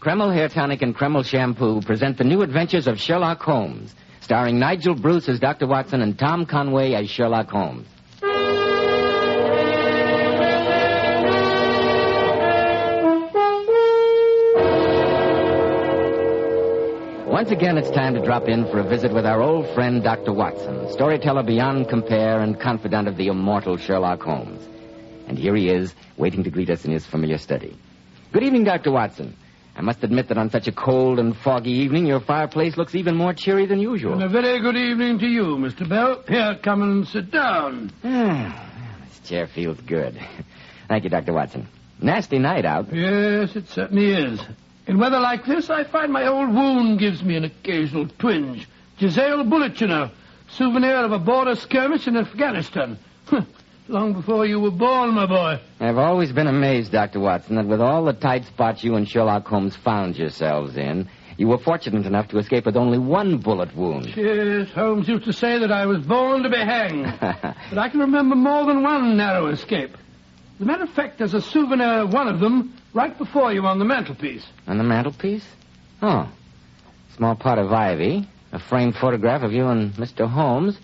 Kreml Hair Tonic and Kreml Shampoo present the new adventures of Sherlock Holmes, starring Nigel Bruce as Dr. Watson and Tom Conway as Sherlock Holmes. Once again, it's time to drop in for a visit with our old friend, Dr. Watson, storyteller beyond compare and confidant of the immortal Sherlock Holmes. And here he is, waiting to greet us in his familiar study. Good evening, Dr. Watson. I must admit that on such a cold and foggy evening, your fireplace looks even more cheery than usual. And a very good evening to you, Mr. Bell. Here, come and sit down. This chair feels good. Thank you, Dr. Watson. Nasty night out. Yes, it certainly is. In weather like this, I find my old wound gives me an occasional twinge. Giselle bullet, you know. Souvenir of a border skirmish in Afghanistan. Long before you were born, my boy. I've always been amazed, Dr. Watson, that with all the tight spots you and Sherlock Holmes found yourselves in, you were fortunate enough to escape with only one bullet wound. Yes, Holmes used to say that I was born to be hanged. But I can remember more than one narrow escape. As a matter of fact, there's a souvenir of one of them right before you on the mantelpiece. On the mantelpiece? Oh. Small pot of ivy, a framed photograph of you and Mr. Holmes,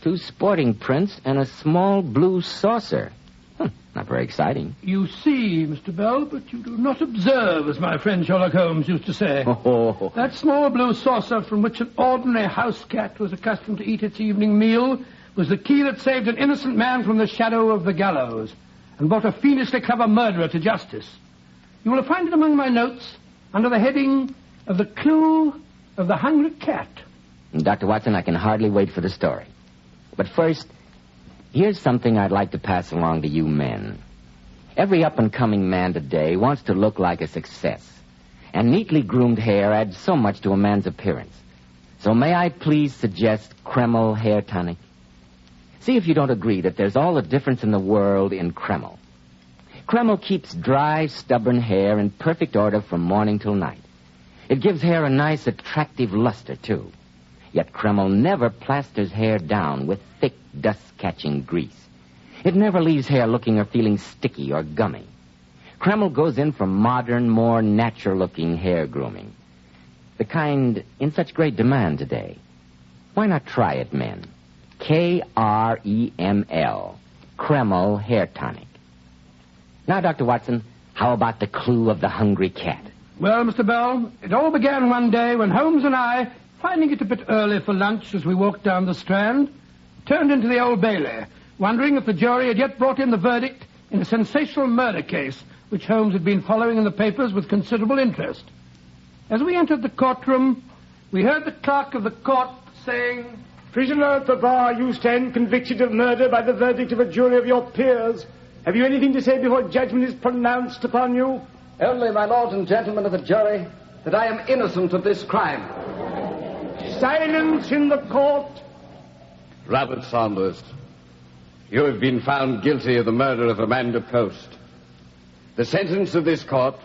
2 sporting prints, and a small blue saucer. Not very exciting. You see, Mr. Bell, but you do not observe, as my friend Sherlock Holmes used to say. Oh. That small blue saucer from which an ordinary house cat was accustomed to eat its evening meal was the key that saved an innocent man from the shadow of the gallows and brought a fiendishly clever murderer to justice. You will find it among my notes under the heading of the clue of the hungry cat. Dr. Watson, I can hardly wait for the story. But first, here's something I'd like to pass along to you men. Every up-and-coming man today wants to look like a success. And neatly groomed hair adds so much to a man's appearance. So may I please suggest Kreml Hair Tonic? See if you don't agree that there's all the difference in the world in Kreml. Kreml keeps dry, stubborn hair in perfect order from morning till night. It gives hair a nice, attractive luster, too. Yet Kreml never plasters hair down with thick, dust-catching grease. It never leaves hair looking or feeling sticky or gummy. Kreml goes in for modern, more natural-looking hair grooming. The kind in such great demand today. Why not try it, men? Kreml. Kreml Hair Tonic. Now, Dr. Watson, how about the clue of the hungry cat? Well, Mr. Bell, it all began one day when Holmes and I, finding it a bit early for lunch as we walked down the Strand, turned into the Old Bailey, wondering if the jury had yet brought in the verdict in a sensational murder case which Holmes had been following in the papers with considerable interest. As we entered the courtroom, we heard the clerk of the court saying, "Prisoner at the bar, you stand convicted of murder by the verdict of a jury of your peers. Have you anything to say before judgment is pronounced upon you?" "Only, my lords and gentlemen of the jury, that I am innocent of this crime." Silence in the court. Robert Saunders, you have been found guilty of the murder of Amanda Post. The sentence of this court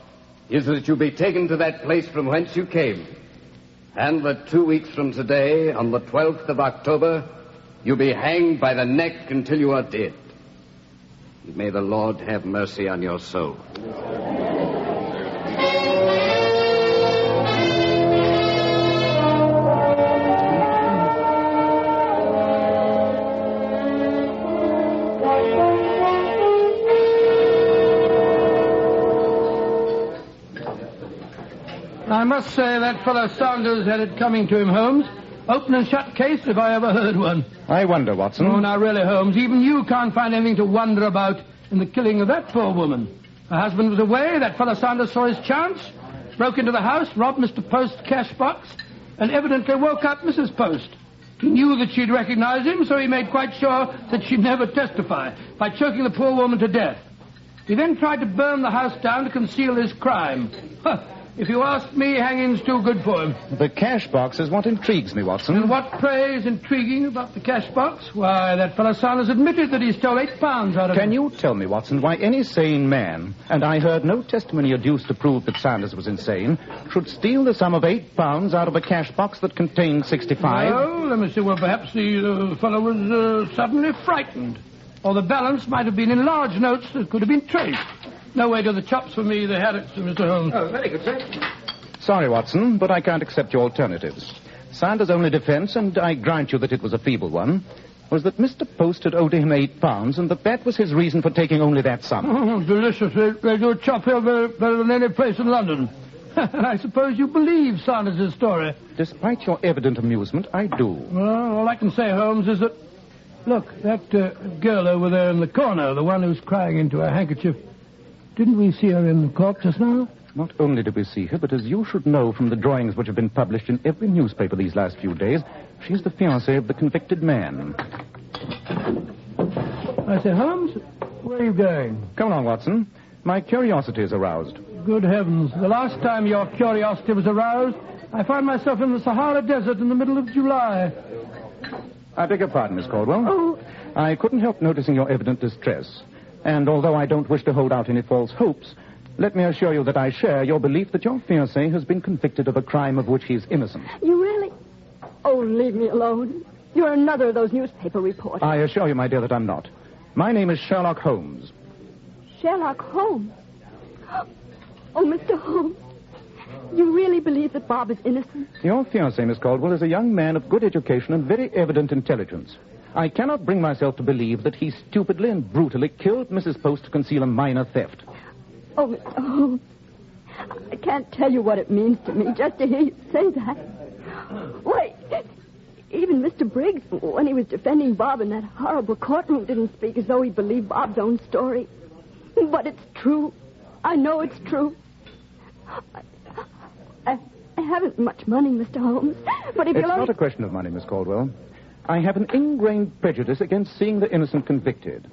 is that you be taken to that place from whence you came, and that 2 weeks from today, on the 12th of October, you be hanged by the neck until you are dead. May the Lord have mercy on your soul. I must say that fellow Saunders had it coming to him, Holmes. Open and shut case if I ever heard one. I wonder, Watson. Oh, now really, Holmes, even you can't find anything to wonder about in the killing of that poor woman. Her husband was away, that fellow Saunders saw his chance, broke into the house, robbed Mr. Post's cash box, and evidently woke up Mrs. Post. He knew that she'd recognize him, so he made quite sure that she'd never testify by choking the poor woman to death. He then tried to burn the house down to conceal his crime. If you ask me, hanging's too good for him. The cash box is what intrigues me, Watson. And what, pray, is intriguing about the cash box? Why, that fellow Saunders admitted that he stole £8 out of it. Can you tell me, Watson, why any sane man, and I heard no testimony adduced to prove that Saunders was insane, should steal the sum of £8 out of a cash box that contained 65? Oh, let me see. Well, perhaps the fellow was suddenly frightened. Or the balance might have been in large notes that could have been traced. No way to the chops for me, the Harrice, Mr. Holmes. Oh, very good, sir. Sorry, Watson, but I can't accept your alternatives. Sanders' only defense, and I grant you that it was a feeble one, was that Mr. Post had owed him £8, and that was his reason for taking only that sum. Oh, delicious. They do chop here better than any place in London. I suppose you believe Sanders' story. Despite your evident amusement, I do. Well, all I can say, Holmes, is that... Look, that girl over there in the corner, the one who's crying into her handkerchief, didn't we see her in the court just now? Not only did we see her, but as you should know from the drawings which have been published in every newspaper these last few days, she's the fiancée of the convicted man. I say, Holmes, where are you going? Come along, Watson. My curiosity is aroused. Good heavens. The last time your curiosity was aroused, I found myself in the Sahara Desert in the middle of July. I beg your pardon, Miss Caldwell. Oh. I couldn't help noticing your evident distress. And although I don't wish to hold out any false hopes, let me assure you that I share your belief that your fiancé has been convicted of a crime of which he's innocent. You really? Oh, leave me alone. You're another of those newspaper reporters. I assure you, my dear, that I'm not. My name is Sherlock Holmes. Sherlock Holmes? Oh, Mr. Holmes, you really believe that Bob is innocent? Your fiancé, Miss Caldwell, is a young man of good education and very evident intelligence. I cannot bring myself to believe that he stupidly and brutally killed Mrs. Post to conceal a minor theft. Oh, Mr. Holmes, I can't tell you what it means to me just to hear you say that. Why, even Mr. Briggs, when he was defending Bob in that horrible courtroom, didn't speak as though he believed Bob's own story. But it's true. I know it's true. I haven't much money, Mr. Holmes, but if It's you'll only... not a question of money, Miss Caldwell. I have an ingrained prejudice against seeing the innocent convicted.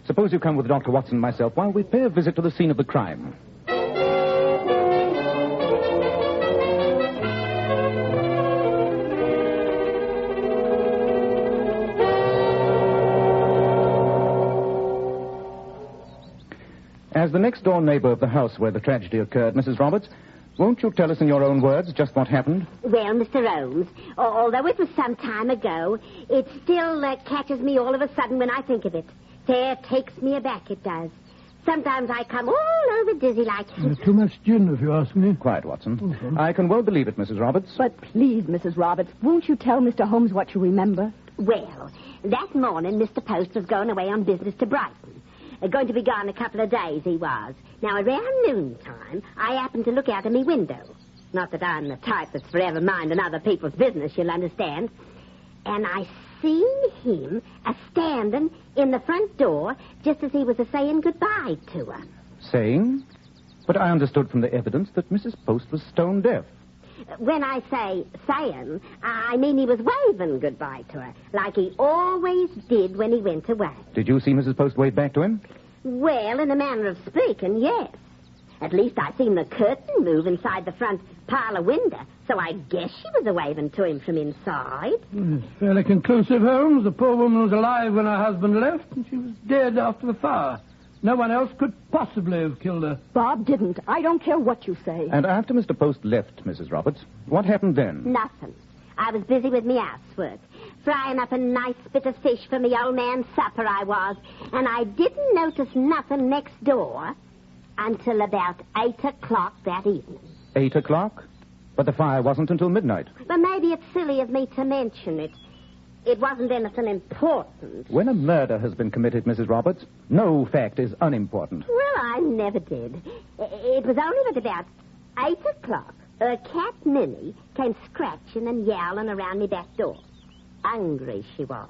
Suppose you come with Dr. Watson and myself while we pay a visit to the scene of the crime. As the next-door neighbor of the house where the tragedy occurred, Mrs. Roberts, won't you tell us in your own words just what happened? Well, Mr. Holmes, although it was some time ago, it still catches me all of a sudden when I think of it. There takes me aback, it does. Sometimes I come all over dizzy like... Too much gin, if you ask me. Quiet, Watson. Okay. I can well believe it, Mrs. Roberts. But please, Mrs. Roberts, won't you tell Mr. Holmes what you remember? Well, that morning, Mr. Post was going away on business to Brighton. Going to be gone a couple of days, he was. Now, around noontime, I happened to look out of my window. Not that I'm the type that's forever minding other people's business, you'll understand. And I seen him a-standing in the front door just as he was a-saying goodbye to her. Saying? But I understood from the evidence that Mrs. Post was stone deaf. When I say saying, I mean he was waving goodbye to her, like he always did when he went away. Did you see Mrs. Post wave back to him? Well, in a manner of speaking, yes. At least I seen the curtain move inside the front parlor window, so I guess she was a-waving to him from inside. It's fairly conclusive, Holmes. The poor woman was alive when her husband left, and she was dead after the fire. No one else could possibly have killed her. Bob didn't. I don't care what you say. And after Mr. Post left, Mrs. Roberts, what happened then? Nothing. I was busy with me housework, frying up a nice bit of fish for me old man's supper, I was. And I didn't notice nothing next door until about 8 o'clock that evening. 8 o'clock? But the fire wasn't until midnight. But maybe it's silly of me to mention it. It wasn't anything important. When a murder has been committed, Mrs. Roberts, no fact is unimportant. Well, I never did. It was only at about 8 o'clock. Her cat, Minnie, came scratching and yowling around me back door. Hungry she was.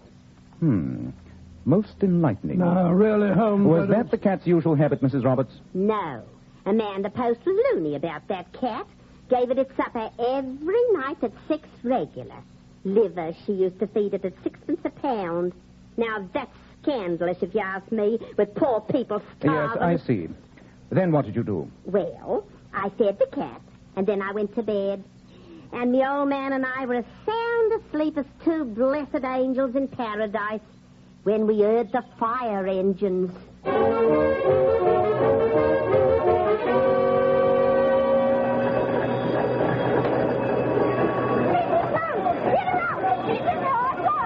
Most enlightening. No, really, Holmes... Was that the cat's usual habit, Mrs. Roberts? No. Amanda Post was loony about that cat. Gave it its supper every night at 6 regular. Liver she used to feed it at 6p a pound. Now, that's scandalous, if you ask me, with poor people starving. Yes, I see. Then what did you do? Well, I fed the cat, and then I went to bed. And the old man and I were as sound asleep as two blessed angels in paradise when we heard the fire engines.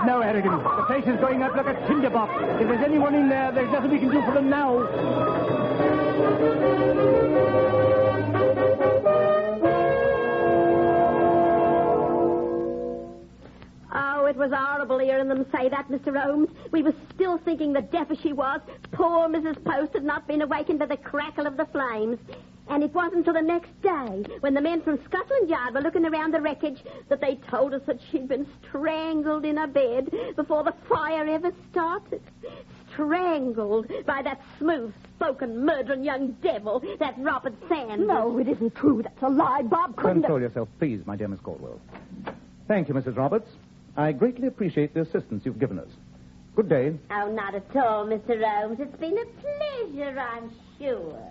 No, Harrigan. The place is going up like a tinderbox. If there's anyone in there, there's nothing we can do for them now. Oh, it was horrible hearing them say that, Mr. Holmes. We were still thinking that deaf as she was, poor Mrs. Post had not been awakened to the crackle of the flames. And it wasn't until the next day, when the men from Scotland Yard were looking around the wreckage, that they told us that she'd been strangled in her bed before the fire ever started. Strangled by that smooth-spoken, murdering young devil, that Robert Sanders. No, it isn't true. That's a lie. Bob couldn't Control yourself, please, my dear Miss Caldwell. Thank you, Mrs. Roberts. I greatly appreciate the assistance you've given us. Good day. Oh, not at all, Mr. Holmes. It's been a pleasure, I'm sure.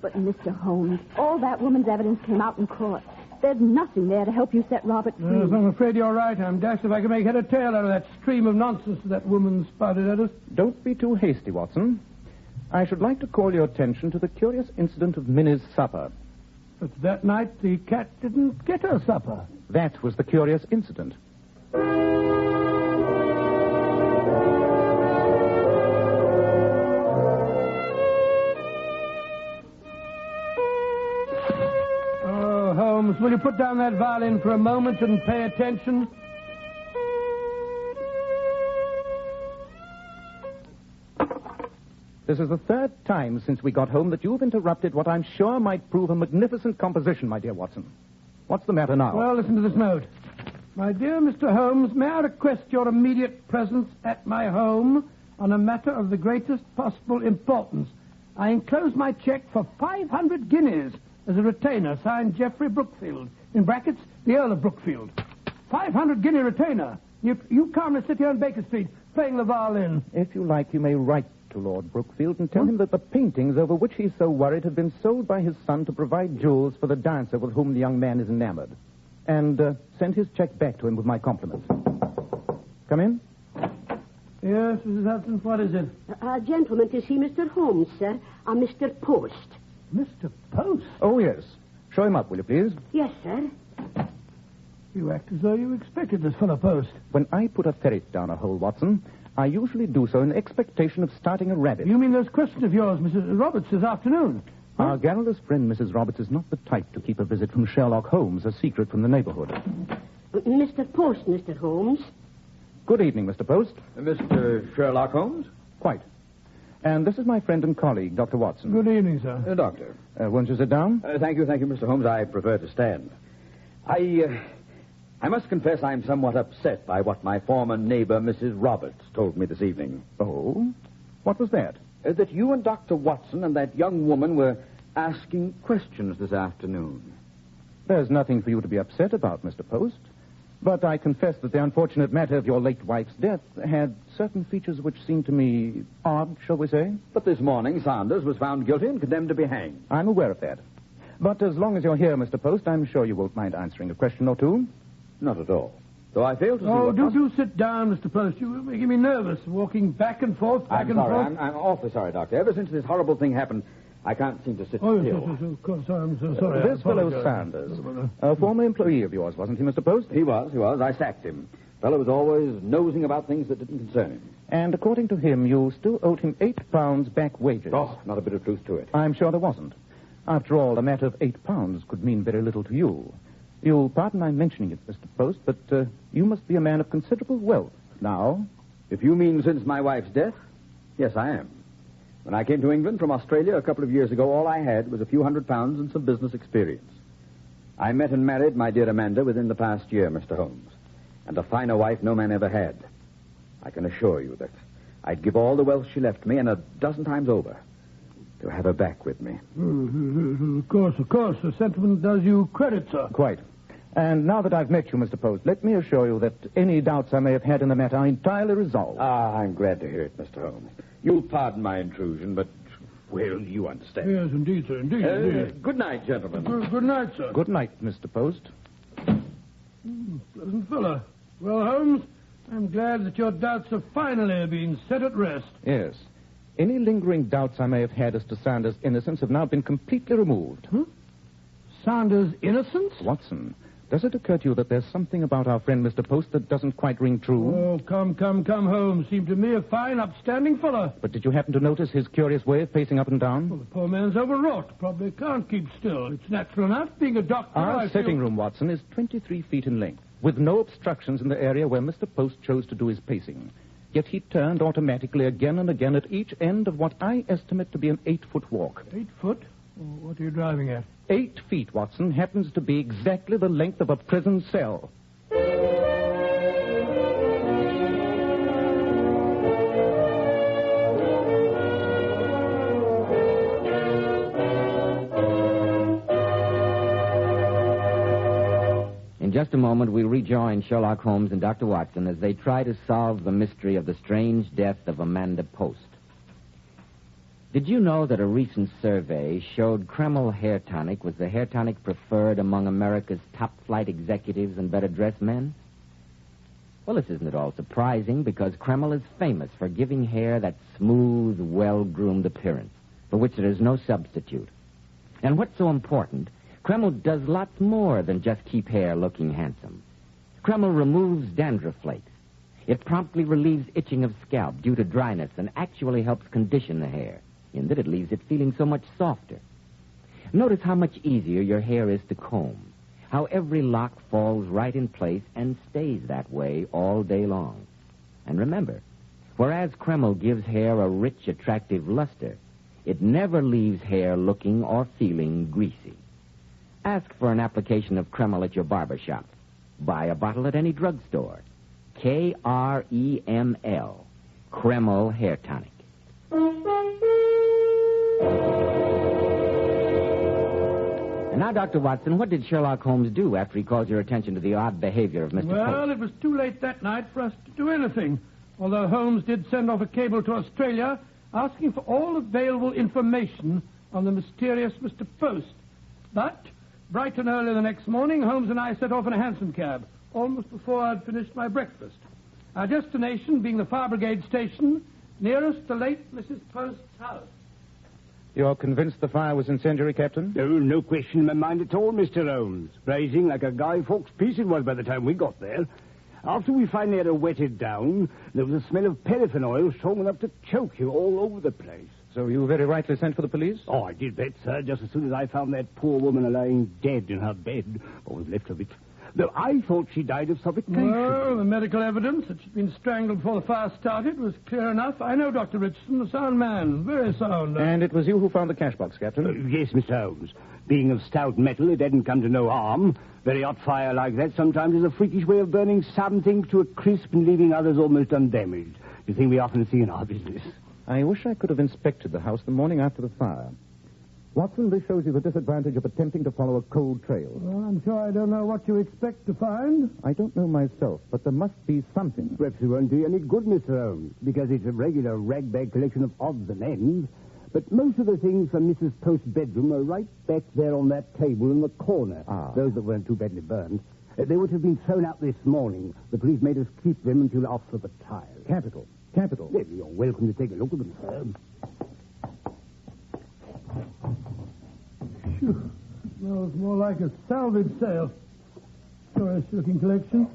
But, Mr. Holmes, all that woman's evidence came out in court. There's nothing there to help you set Robert free. Yes, I'm afraid you're right. I'm dashed if I can make head or tail out of that stream of nonsense that woman spouted at us. Don't be too hasty, Watson. I should like to call your attention to the curious incident of Minnie's supper. But that night, the cat didn't get her supper. That was the curious incident. Holmes, will you put down that violin for a moment and pay attention? This is the third time since we got home that you've interrupted what I'm sure might prove a magnificent composition, my dear Watson. What's the matter now? Well, listen to this note. My dear Mr. Holmes, may I request your immediate presence at my home on a matter of the greatest possible importance. I enclose my cheque for 500 guineas as a retainer, signed Geoffrey Brookfield. In brackets, the Earl of Brookfield. 500 guinea retainer. You calmly sit here on Baker Street playing the violin. If you like, you may write to Lord Brookfield and tell him that the paintings over which he's so worried have been sold by his son to provide jewels for the dancer with whom the young man is enamored. And send his cheque back to him with my compliments. Come in. Yes, Mrs. Hudson, what is it? A gentleman to see Mr. Holmes, sir. A Mr. Post. Mr. Post? Oh, yes. Show him up, will you, please? Yes, sir. You act as though you expected this fellow Post. When I put a ferret down a hole, Watson, I usually do so in expectation of starting a rabbit. You mean those questions of yours, Mrs. Roberts, this afternoon? Huh? Our garrulous friend, Mrs. Roberts, is not the type to keep a visit from Sherlock Holmes a secret from the neighborhood. Mr. Post, Mr. Holmes. Good evening, Mr. Post. Mr. Sherlock Holmes? Quite. And this is my friend and colleague, Dr. Watson. Good evening, sir. Doctor. Won't you sit down? Thank you, Mr. Holmes. I prefer to stand. I must confess I'm somewhat upset by what my former neighbor, Mrs. Roberts, told me this evening. Oh? What was that? That you and Dr. Watson and that young woman were asking questions this afternoon. There's nothing for you to be upset about, Mr. Post. But I confess that the unfortunate matter of your late wife's death had certain features which seemed to me odd, shall we say? But this morning, Sanders was found guilty and condemned to be hanged. I'm aware of that. But as long as you're here, Mr. Post, I'm sure you won't mind answering a question or two. Not at all. Though I fail to see Oh, do sit down, Mr. Post. You're making me nervous, walking back and forth, back and forth. I'm awfully sorry, Doctor. Ever since this horrible thing happened, I can't seem to sit still. Yes, of course. I'm so sorry. This fellow Sanders, a former employee of yours, wasn't he, Mr. Post? He was. I sacked him. Fellow was always nosing about things that didn't concern him. And according to him, you still owed him £8 back wages. Oh, not a bit of truth to it. I'm sure there wasn't. After all, a matter of £8 could mean very little to you. You'll pardon my mentioning it, Mr. Post, but you must be a man of considerable wealth now. If you mean since my wife's death, yes, I am. When I came to England from Australia a couple of years ago, all I had was a few £100 and some business experience. I met and married my dear Amanda within the past year, Mr. Holmes, and a finer wife no man ever had. I can assure you that I'd give all the wealth she left me, and a dozen times over, to have her back with me. Of course. The sentiment does you credit, sir. Quite. And now that I've met you, Mr. Post, let me assure you that any doubts I may have had in the matter are entirely resolved. I'm glad to hear it, Mr. Holmes. You'll pardon my intrusion, but, well, you understand. Yes, indeed, sir, indeed. Good night, gentlemen. Good night, sir. Good night, Mr. Post. Pleasant fellow. Well, Holmes, I'm glad that your doubts have finally been set at rest. Yes. Any lingering doubts I may have had as to Sanders' innocence have now been completely removed. Huh? Sanders' innocence? Watson, Does it occur to you that there's something about our friend Mr. Post that doesn't quite ring true? Oh, come, Holmes. Seemed to me a fine, upstanding fellow. But did you happen to notice his curious way of pacing up and down? Well, the poor man's overwrought. Probably can't keep still. It's natural enough, being a doctor. Our sitting room, Watson, is 23 feet in length, with no obstructions in the area where Mr. Post chose to do his pacing. Yet he turned automatically again and again at each end of what I estimate to be an 8-foot walk. 8 foot? Oh, what are you driving at? 8 feet, Watson, happens to be exactly the length of a prison cell. In just a moment, we'll rejoin Sherlock Holmes and Dr. Watson as they try to solve the mystery of the strange death of Amanda Post. Did you know that a recent survey showed Kreml hair tonic was the hair tonic preferred among America's top-flight executives and better-dressed men? Well, this isn't at all surprising because Kreml is famous for giving hair that smooth, well-groomed appearance, for which there is no substitute. And what's so important, Kreml does lots more than just keep hair looking handsome. Kreml removes dandruff flakes. It promptly relieves itching of scalp due to dryness and actually helps condition the hair, in that it leaves it feeling so much softer. Notice how much easier your hair is to comb, how every lock falls right in place and stays that way all day long. And remember, whereas Kreml gives hair a rich, attractive luster, it never leaves hair looking or feeling greasy. Ask for an application of Kreml at your barber shop. Buy a bottle at any drugstore. Kreml, Kreml Hair Tonic. And now, Dr. Watson, what did Sherlock Holmes do after he called your attention to the odd behavior of Mr. Post? Well, it was too late that night for us to do anything, although Holmes did send off a cable to Australia asking for all available information on the mysterious Mr. Post. But bright and early the next morning, Holmes and I set off in a hansom cab, almost before I'd finished my breakfast. Our destination being the fire brigade station nearest the late Mrs. Post's house. You're convinced the fire was incendiary, Captain? Oh, no question in my mind at all, Mr. Holmes. Blazing like a Guy Fawkes piece it was by the time we got there. After we finally had her wetted down, there was a smell of paraffin oil strong enough to choke you all over the place. So you very rightly sent for the police? Oh, I did bet, sir, just as soon as I found that poor woman lying dead in her bed, or was left of it. Though I thought she died of suffocation. Well, the medical evidence that she'd been strangled before the fire started was clear enough. I know Dr. Richardson, a sound man, very sound. And it was you who found the cash box, Captain? Yes, Mr. Holmes. Being of stout metal, it hadn't come to no harm. Very hot fire like that sometimes is a freakish way of burning some things to a crisp and leaving others almost undamaged. The thing we often see in our business. I wish I could have inspected the house the morning after the fire. Watson, this shows you the disadvantage of attempting to follow a cold trail. Well, I'm sure I don't know what you expect to find. I don't know myself, but there must be something. Perhaps it won't do any good, Mr. Holmes, because it's a regular ragbag collection of odds and ends. But most of the things from Mrs. Post's bedroom are right back there on that table in the corner. Those that weren't too badly burned. They would have been thrown out this morning. The police made us keep them until after the trial. Capital. Well, you're welcome to take a look at them, sir. Phew. Smells more like a salvage sale. Curious-looking collection.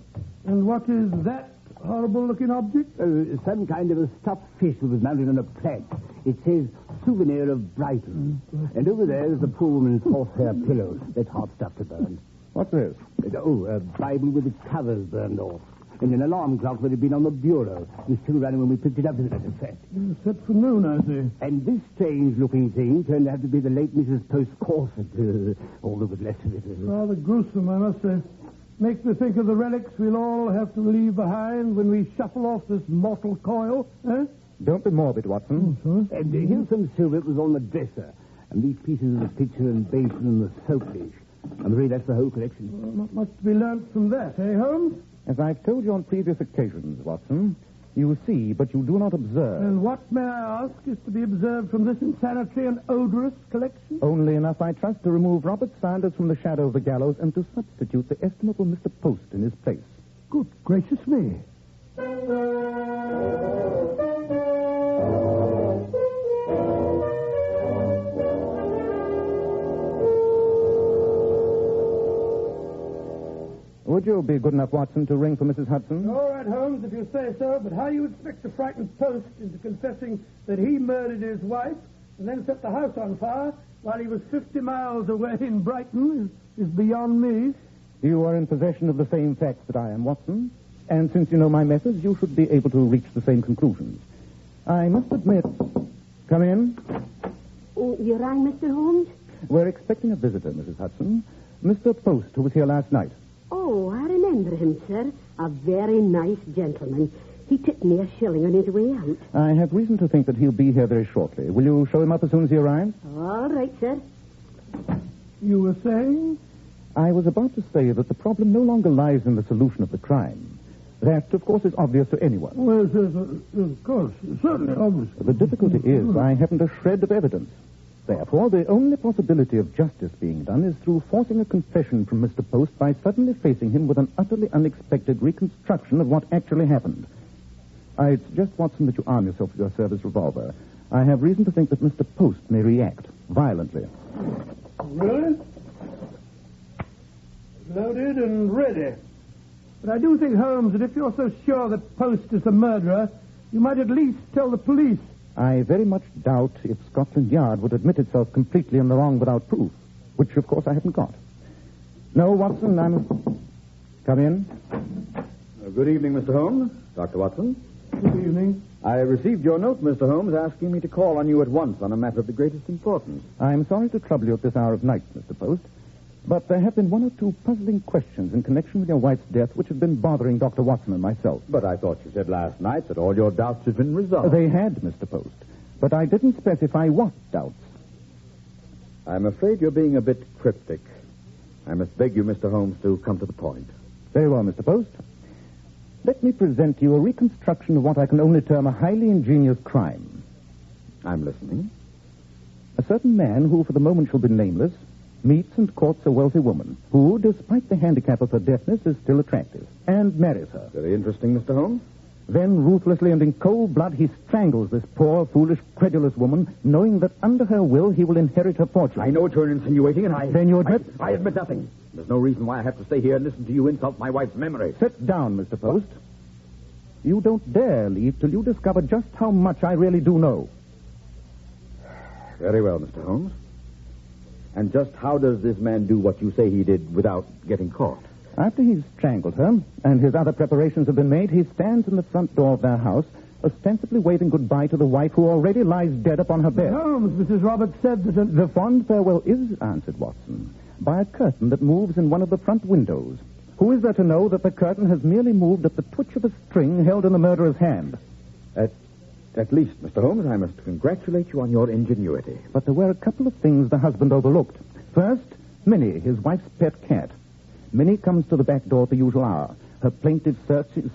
And what is that horrible-looking object? Some kind of a stuffed fish that was mounted on a plank. It says, souvenir of Brighton. And over there is the poor woman's horsehair pillow. That's hot stuff to burn. What's this? A Bible with its covers burned off. And an alarm clock that had been on the bureau. It was still running when we picked it up, as a matter of fact. Set for noon, I see. And this strange-looking thing turned out to be the late Mrs. Post's corset. All that was left of it. Rather gruesome, I must say. Makes me think of the relics we'll all have to leave behind when we shuffle off this mortal coil, eh? Don't be morbid, Watson. And here's some silver that was on the dresser. And these pieces of the pitcher and basin and the soap dish. I'm afraid that's the whole collection. Well, not much to be learnt from that, eh, Holmes? As I've told you on previous occasions, Watson, you see, but you do not observe. And what, may I ask, is to be observed from this insanitary and odorous collection? Only enough, I trust, to remove Robert Sanders from the shadow of the gallows and to substitute the estimable Mr. Post in his place. Good gracious me. Would you be good enough, Watson, to ring for Mrs. Hudson? All right, Holmes, if you say so, but how you expect to frighten Post into confessing that he murdered his wife and then set the house on fire while he was 50 miles away in Brighton is beyond me. You are in possession of the same facts that I am, Watson. And since you know my methods, you should be able to reach the same conclusions. I must admit... Come in. Oh, you rang, Mr. Holmes? We're expecting a visitor, Mrs. Hudson. Mr. Post, who was here last night. Oh, I remember him, sir. A very nice gentleman. He tipped me a shilling on his way out. I have reason to think that he'll be here very shortly. Will you show him up as soon as he arrives? All right, sir. You were saying? I was about to say that the problem no longer lies in the solution of the crime. That, of course, is obvious to anyone. Well, of course. Certainly obvious. The difficulty is I haven't a shred of evidence. Therefore, the only possibility of justice being done is through forcing a confession from Mr. Post by suddenly facing him with an utterly unexpected reconstruction of what actually happened. I suggest, Watson, that you arm yourself with your service revolver. I have reason to think that Mr. Post may react violently. Really? Loaded and ready. But I do think, Holmes, that if you're so sure that Post is the murderer, you might at least tell the police. I very much doubt if Scotland Yard would admit itself completely in the wrong without proof, which, of course, I haven't got. No, Watson, Come in. Good evening, Mr. Holmes. Dr. Watson. Good evening. I received your note, Mr. Holmes, asking me to call on you at once on a matter of the greatest importance. I'm sorry to trouble you at this hour of night, Mr. Post, but there have been one or two puzzling questions in connection with your wife's death which have been bothering Dr. Watson and myself. But I thought you said last night that all your doubts had been resolved. They had, Mr. Post, but I didn't specify what doubts. I'm afraid you're being a bit cryptic. I must beg you, Mr. Holmes, to come to the point. Very well, Mr. Post. Let me present to you a reconstruction of what I can only term a highly ingenious crime. I'm listening. A certain man who, for the moment, shall be nameless, meets and courts a wealthy woman who, despite the handicap of her deafness, is still attractive, and marries her. Very interesting, Mr. Holmes. Then, ruthlessly and in cold blood, he strangles this poor, foolish, credulous woman, knowing that under her will he will inherit her fortune. I know what you're insinuating, and Then you admit? I admit nothing. There's no reason why I have to stay here and listen to you insult my wife's memory. Sit down, Mr. Post. You don't dare leave till you discover just how much I really do know. Very well, Mr. Holmes. And just how does this man do what you say he did without getting caught? After he's strangled her, and his other preparations have been made, he stands in the front door of their house, ostensibly waving goodbye to the wife who already lies dead upon her bed. Holmes, Mrs. Roberts said that... The fond farewell is answered, Watson, by a curtain that moves in one of the front windows. Who is there to know that the curtain has merely moved at the twitch of a string held in the murderer's hand? At least, Mr. Holmes, I must congratulate you on your ingenuity. But there were a couple of things the husband overlooked. First, Minnie, his wife's pet cat. Minnie comes to the back door at the usual hour. Her plaintive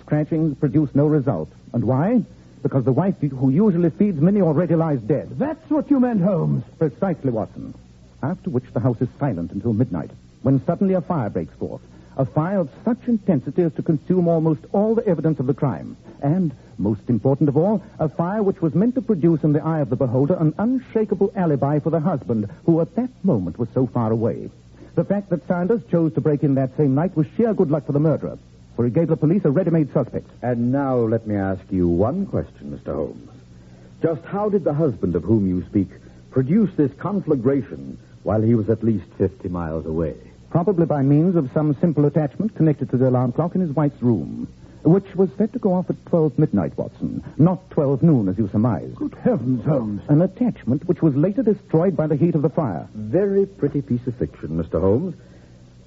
scratchings produce no result. And why? Because the wife who usually feeds Minnie already lies dead. That's what you meant, Holmes. Precisely, Watson. After which the house is silent until midnight, when suddenly a fire breaks forth. A fire of such intensity as to consume almost all the evidence of the crime. And, most important of all, a fire which was meant to produce in the eye of the beholder an unshakable alibi for the husband, who at that moment was so far away. The fact that Sanders chose to break in that same night was sheer good luck for the murderer, for he gave the police a ready-made suspect. And now let me ask you one question, Mr. Holmes. Just how did the husband of whom you speak produce this conflagration while he was at least 50 miles away? Probably by means of some simple attachment connected to the alarm clock in his wife's room, which was set to go off at 12 midnight, Watson, not 12 noon, as you surmise. Good heavens, Holmes. An attachment which was later destroyed by the heat of the fire. Very pretty piece of fiction, Mr. Holmes.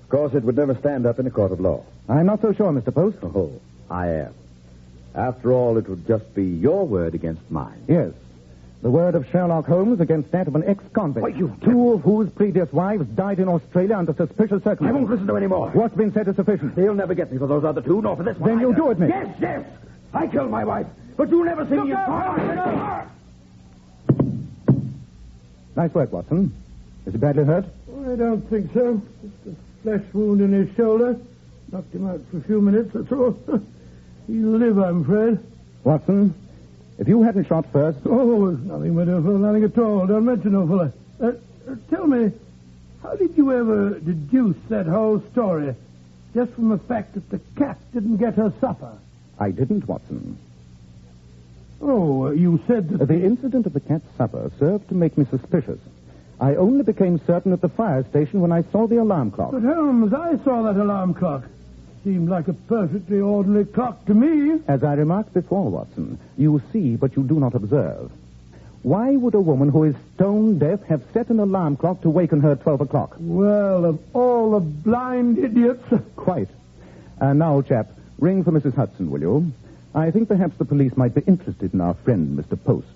Of course, it would never stand up in a court of law. I'm not so sure, Mr. Post. Oh, I am. After all, it would just be your word against mine. Yes. The word of Sherlock Holmes against that of an ex-convict. Why, you... Two of whose previous wives died in Australia under suspicious circumstances. I won't listen to any more. What's been said is sufficient. He'll never get me for those other two, nor for this one. Then you'll do it, Mick. Yes, yes. I killed my wife, but you never see me in court. Nice work, Watson. Is he badly hurt? I don't think so. Just a flesh wound in his shoulder. Knocked him out for a few minutes, that's all. He'll live, I'm afraid. Watson, if you hadn't shot first... Oh, nothing, my dear fellow, nothing at all. Don't mention no fellow. Tell me, how did you ever deduce that whole story just from the fact that the cat didn't get her supper. I didn't, Watson. Oh, you said that... The incident of the cat's supper served to make me suspicious. I only became certain at the fire station when I saw the alarm clock. But, Holmes, I saw that alarm clock. Seemed like a perfectly ordinary clock to me. As I remarked before, Watson, you see, but you do not observe. Why would a woman who is stone deaf have set an alarm clock to waken her at 12 o'clock? Well, of all the blind idiots... Quite. Now, chap, ring for Mrs. Hudson, will you? I think perhaps the police might be interested in our friend, Mr. Post.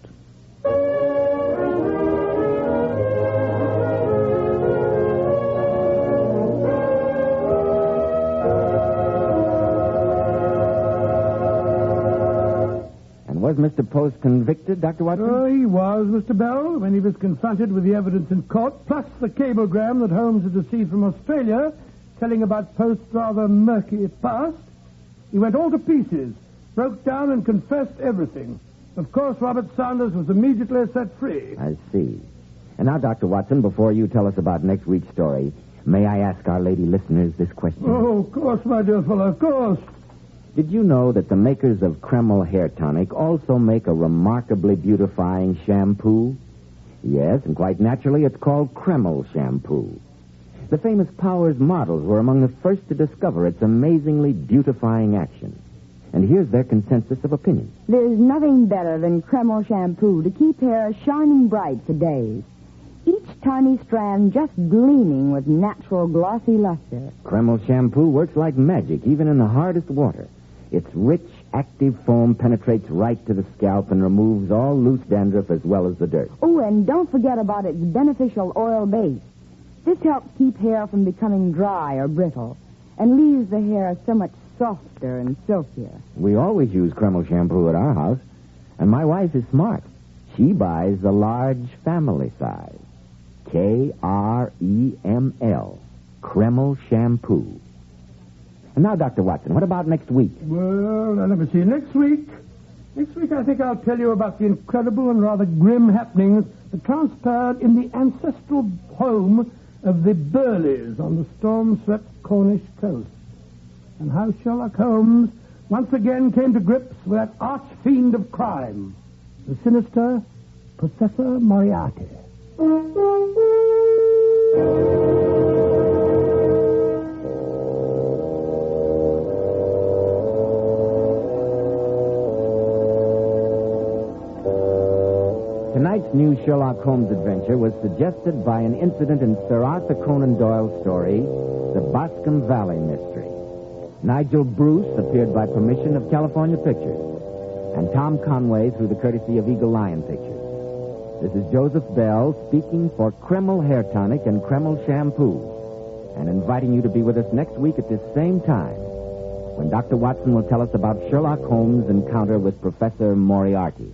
Was Mr. Post convicted, Dr. Watson? Oh, he was, Mr. Bell, when he was confronted with the evidence in court, plus the cablegram that Holmes had received from Australia, telling about Post's rather murky past. He went all to pieces, broke down and confessed everything. Of course, Robert Saunders was immediately set free. I see. And now, Dr. Watson, before you tell us about next week's story, may I ask our lady listeners this question? Oh, of course, my dear fellow, of course. Did you know that the makers of Kreml hair tonic also make a remarkably beautifying shampoo? Yes, and quite naturally, it's called Kreml shampoo. The famous Powers models were among the first to discover its amazingly beautifying action. And here's their consensus of opinion. There's nothing better than Kreml shampoo to keep hair shining bright for days. Each tiny strand just gleaming with natural glossy luster. Kreml shampoo works like magic, even in the hardest water. Its rich, active foam penetrates right to the scalp and removes all loose dandruff as well as the dirt. Oh, and don't forget about its beneficial oil base. This helps keep hair from becoming dry or brittle and leaves the hair so much softer and silkier. We always use Kreml shampoo at our house, and my wife is smart. She buys the large family size. Kreml. Kreml shampoo. And now, Dr. Watson, what about next week? Well, now, let me see. Next week, I think I'll tell you about the incredible and rather grim happenings that transpired in the ancestral home of the Burleys on the storm-swept Cornish coast. And how Sherlock Holmes once again came to grips with that arch-fiend of crime, the sinister Professor Moriarty. Tonight's new Sherlock Holmes adventure was suggested by an incident in Sir Arthur Conan Doyle's story, The Boscombe Valley Mystery. Nigel Bruce appeared by permission of California Pictures, and Tom Conway through the courtesy of Eagle Lion Pictures. This is Joseph Bell speaking for Kreml Hair Tonic and Kreml Shampoo, and inviting you to be with us next week at this same time, when Dr. Watson will tell us about Sherlock Holmes' encounter with Professor Moriarty.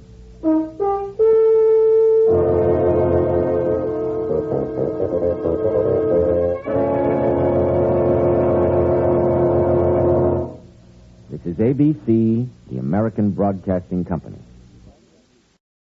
This is ABC, the American Broadcasting Company.